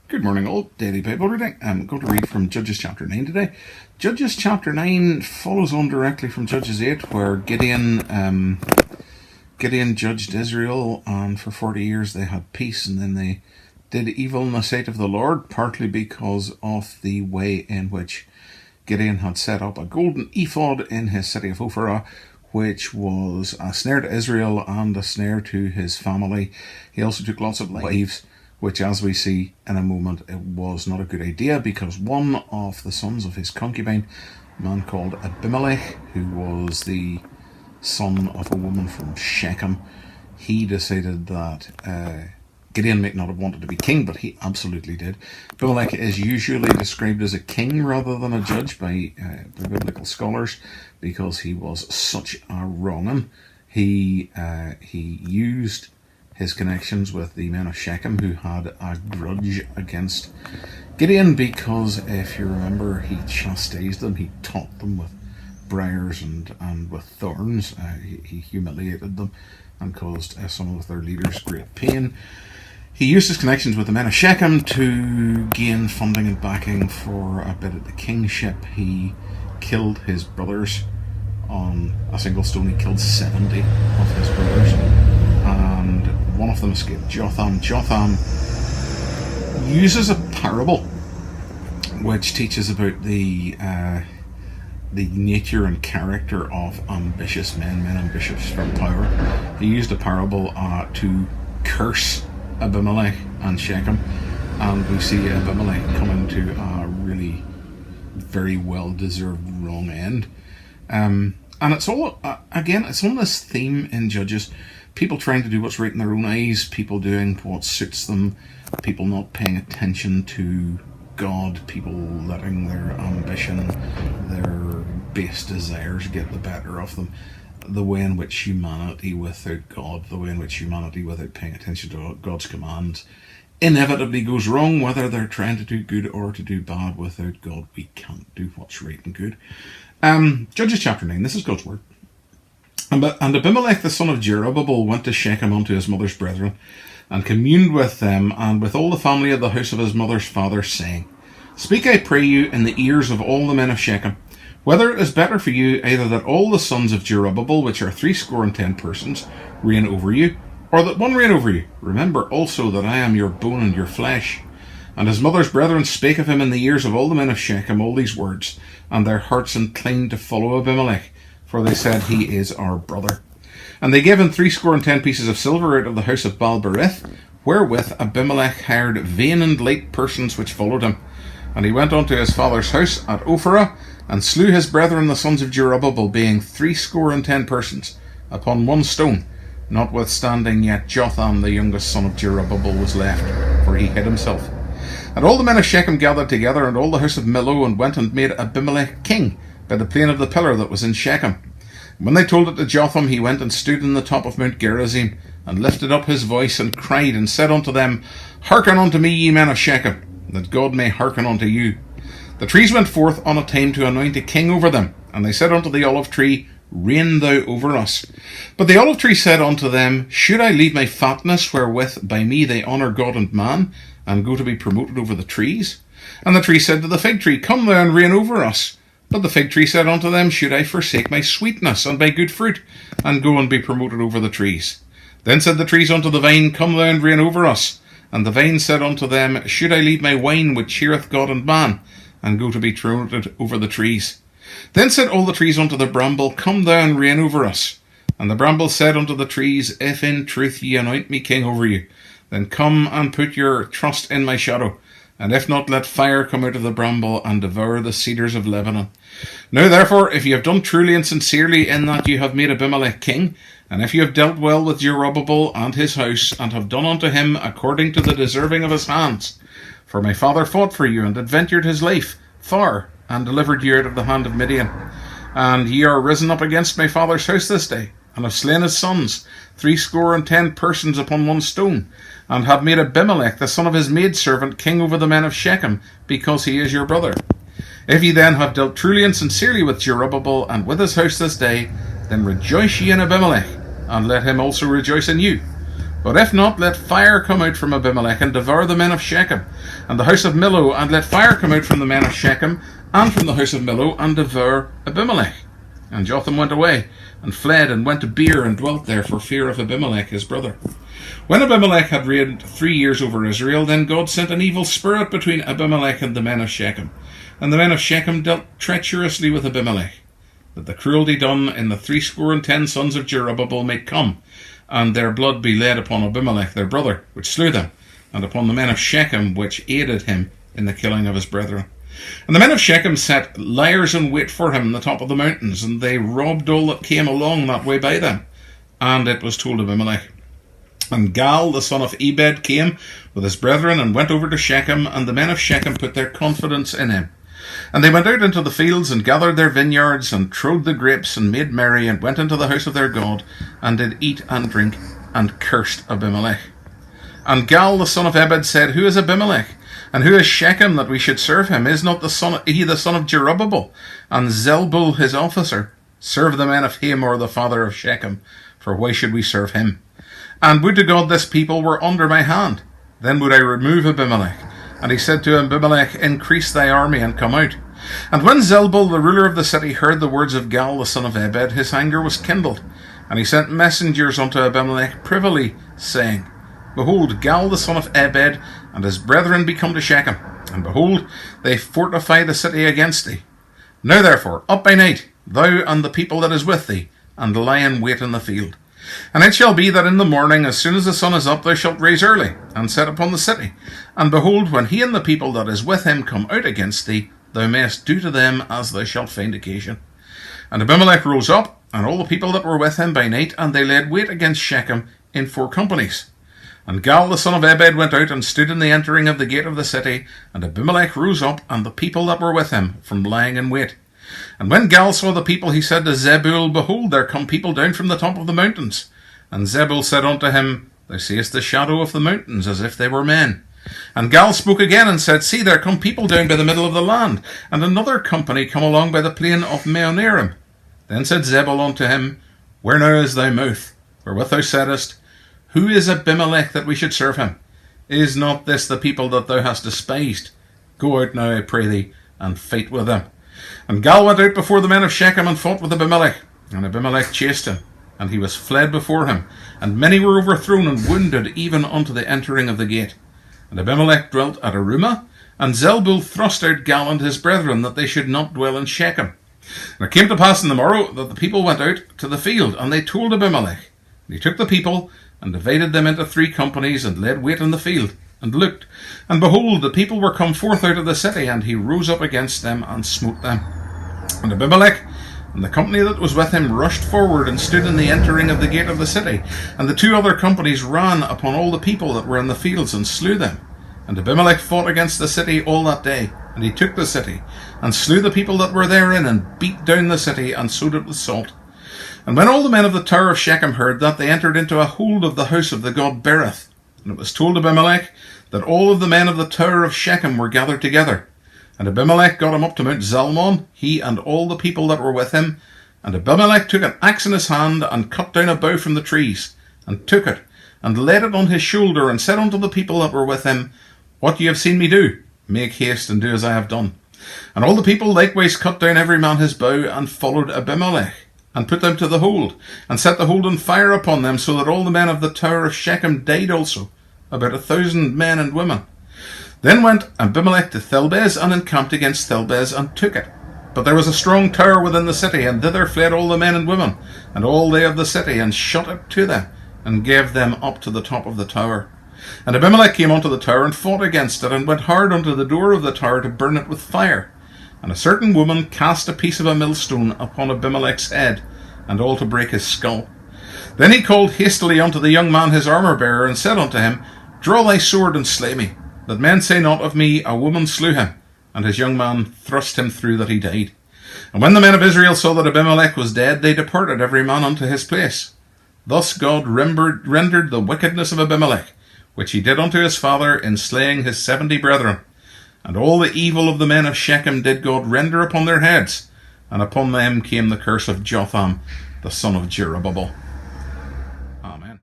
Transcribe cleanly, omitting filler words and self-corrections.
Good morning, all. Daily Bible reading. I'm going to read from Judges chapter 9 today. Judges chapter 9 follows on directly from Judges 8, where Gideon judged Israel, and for 40 years they had peace, and then they did evil in the sight of the Lord, partly because of the way in which Gideon had set up a golden ephod in his city of Ophrah, which was a snare to Israel and a snare to his family. He also took lots of wives, which, as we see in a moment, it was not a good idea, because one of the sons of his concubine, a man called Abimelech, who was the son of a woman from Shechem, he decided that Gideon might not have wanted to be king, but he absolutely did. Abimelech is usually described as a king rather than a judge by biblical scholars, because he was such a wrong'un. He used his connections with the men of Shechem, who had a grudge against Gideon, because if you remember, he chastised them, he taught them with briars and with thorns. He humiliated them and caused some of their leaders great pain. He used his connections with the men of Shechem to gain funding and backing for a bit at the kingship. He killed his brothers on a single stone. He killed 70 of his brothers, and one of them escaped, Jotham. Jotham uses a parable which teaches about the nature and character of ambitious men ambitious for power. He used a parable to curse Abimelech and Shechem, and we see Abimelech coming to a really very well-deserved wrong end. And it's all, again, it's on this theme in Judges. People trying to do what's right in their own eyes, people doing what suits them, people not paying attention to God, people letting their ambition, their base desires get the better of them. The way in which humanity without God, the way in which humanity without paying attention to God's commands, inevitably goes wrong, whether they're trying to do good or to do bad. Without God, we can't do what's right and good. Judges chapter 9, this is God's word. And Abimelech the son of Jerubbaal went to Shechem unto his mother's brethren, and communed with them, and with all the family of the house of his mother's father, saying, Speak, I pray you, in the ears of all the men of Shechem, whether it is better for you either that all the sons of Jerubbaal, which are 70 persons, reign over you, or that one reign over you. Remember also that I am your bone and your flesh. And his mother's brethren spake of him in the ears of all the men of Shechem all these words, and their hearts inclined to follow Abimelech, for they said, He is our brother. And they gave him 70 pieces of silver out of the house of Baal-berith, wherewith Abimelech hired vain and light persons which followed him. And he went unto his father's house at Ophrah, and slew his brethren the sons of Jerubbaal, being 70 persons, upon one stone, notwithstanding yet Jotham the youngest son of Jerubbaal was left, for he hid himself. And all the men of Shechem gathered together, and all the house of Millo, and went and made Abimelech king, by the plain of the pillar that was in Shechem. When they told it to Jotham, he went and stood in the top of Mount Gerizim, and lifted up his voice, and cried, and said unto them, Hearken unto me, ye men of Shechem, that God may hearken unto you. The trees went forth on a time to anoint a king over them, and they said unto the olive tree, Reign thou over us. But the olive tree said unto them, Should I leave my fatness, wherewith by me they honour God and man, and go to be promoted over the trees? And the tree said to the fig tree, Come thou and reign over us. But the fig tree said unto them, Should I forsake my sweetness and my good fruit, and go and be promoted over the trees? Then said the trees unto the vine, Come thou and reign over us. And the vine said unto them, Should I leave my wine which cheereth God and man, and go to be promoted over the trees? Then said all the trees unto the bramble, Come thou and reign over us. And the bramble said unto the trees, If in truth ye anoint me king over you, then come and put your trust in my shadow. And if not, let fire come out of the bramble, and devour the cedars of Lebanon. Now therefore, if you have done truly and sincerely in that you have made Abimelech king, and if you have dealt well with Jerubbaal and his house, and have done unto him according to the deserving of his hands, for my father fought for you, and adventured his life far, and delivered you out of the hand of Midian. And ye are risen up against my father's house this day, and have slain his sons, 70 persons upon one stone, and have made Abimelech the son of his maidservant king over the men of Shechem, because he is your brother. If ye then have dealt truly and sincerely with Jerubbaal and with his house this day, then rejoice ye in Abimelech, and let him also rejoice in you. But if not, let fire come out from Abimelech, and devour the men of Shechem, and the house of Millo, and let fire come out from the men of Shechem, and from the house of Millo, and devour Abimelech. And Jotham went away, and fled, and went to Beer, and dwelt there for fear of Abimelech his brother. When Abimelech had reigned 3 years over Israel, then God sent an evil spirit between Abimelech and the men of Shechem. And the men of Shechem dealt treacherously with Abimelech, that the cruelty done in the 70 sons of Jerubbaal might come, and their blood be laid upon Abimelech their brother, which slew them, and upon the men of Shechem, which aided him in the killing of his brethren. And the men of Shechem set liers in wait for him in the top of the mountains, and they robbed all that came along that way by them. And it was told Abimelech. And Gal the son of Ebed came with his brethren, and went over to Shechem, and the men of Shechem put their confidence in him. And they went out into the fields, and gathered their vineyards, and trode the grapes, and made merry, and went into the house of their God, and did eat and drink, and cursed Abimelech. And Gal the son of Ebed said, Who is Abimelech? And who is Shechem, that we should serve him? Is not he the son of Jerubbaal, and Zelbul his officer? Serve the men of Hamor the father of Shechem, for why should we serve him? And would to God this people were under my hand, then would I remove Abimelech. And he said to Abimelech, Increase thy army, and come out. And when Zelbul the ruler of the city heard the words of Gal the son of Ebed, his anger was kindled. And he sent messengers unto Abimelech privily, saying, Behold, Gal the son of Ebed and his brethren be come to Shechem, and behold, they fortify the city against thee. Now therefore, up by night, thou and the people that is with thee, and lie in wait in the field. And it shall be that in the morning, as soon as the sun is up, thou shalt rise early, and set upon the city. And behold, when he and the people that is with him come out against thee, thou mayest do to them as thou shalt find occasion. And Abimelech rose up, and all the people that were with him by night, and they laid wait against Shechem in 4 companies. And Gal the son of Ebed went out, and stood in the entering of the gate of the city, and Abimelech rose up, and the people that were with him, from lying in wait. And when Gal saw the people, he said to Zebul, Behold, there come people down from the top of the mountains. And Zebul said unto him, Thou seest the shadow of the mountains, as if they were men. And Gal spoke again, and said, See, there come people down by the middle of the land, and another company come along by the plain of Meonerim. Then said Zebul unto him, Where now is thy mouth, wherewith thou saidest, Who is Abimelech that we should serve him? Is not this the people that thou hast despised? Go out now, I pray thee, and fight with them. And Gal went out before the men of Shechem, and fought with Abimelech. And Abimelech chased him, and he was fled before him. And many were overthrown and wounded, even unto the entering of the gate. And Abimelech dwelt at Arumah, and Zelbul thrust out Gal and his brethren, that they should not dwell in Shechem. And it came to pass in the morrow, that the people went out to the field, and they told Abimelech. And he took the people, and divided them into 3 companies, and laid wait in the field, and looked. And behold, the people were come forth out of the city, and he rose up against them, and smote them. And Abimelech and the company that was with him rushed forward, and stood in the entering of the gate of the city. And the 2 other companies ran upon all the people that were in the fields, and slew them. And Abimelech fought against the city all that day, and he took the city, and slew the people that were therein, and beat down the city, and sowed it with salt. And when all the men of the tower of Shechem heard that, they entered into a hold of the house of the god Berith. And it was told Abimelech that all of the men of the tower of Shechem were gathered together. And Abimelech got him up to Mount Zalmon, he and all the people that were with him. And Abimelech took an axe in his hand, and cut down a bough from the trees, and took it, and laid it on his shoulder, and said unto the people that were with him, What ye have seen me do, make haste and do as I have done. And all the people likewise cut down every man his bough, and followed Abimelech, and put them to the hold, and set the hold on fire upon them, so that all the men of the tower of Shechem died also, about 1,000 men and women. Then went Abimelech to Thelbez, and encamped against Thelbez, and took it. But there was a strong tower within the city, and thither fled all the men and women, and all they of the city, and shut it to them, and gave them up to the top of the tower. And Abimelech came unto the tower, and fought against it, and went hard unto the door of the tower to burn it with fire. And a certain woman cast a piece of a millstone upon Abimelech's head, and all to break his skull. Then he called hastily unto the young man his armour-bearer, and said unto him, Draw thy sword, and slay me, that men say not of me, A woman slew him. And his young man thrust him through, that he died. And when the men of Israel saw that Abimelech was dead, they departed every man unto his place. Thus God rendered the wickedness of Abimelech, which he did unto his father, in slaying his 70 brethren. And all the evil of the men of Shechem did God render upon their heads, and upon them came the curse of Jotham the son of Jerubbaal.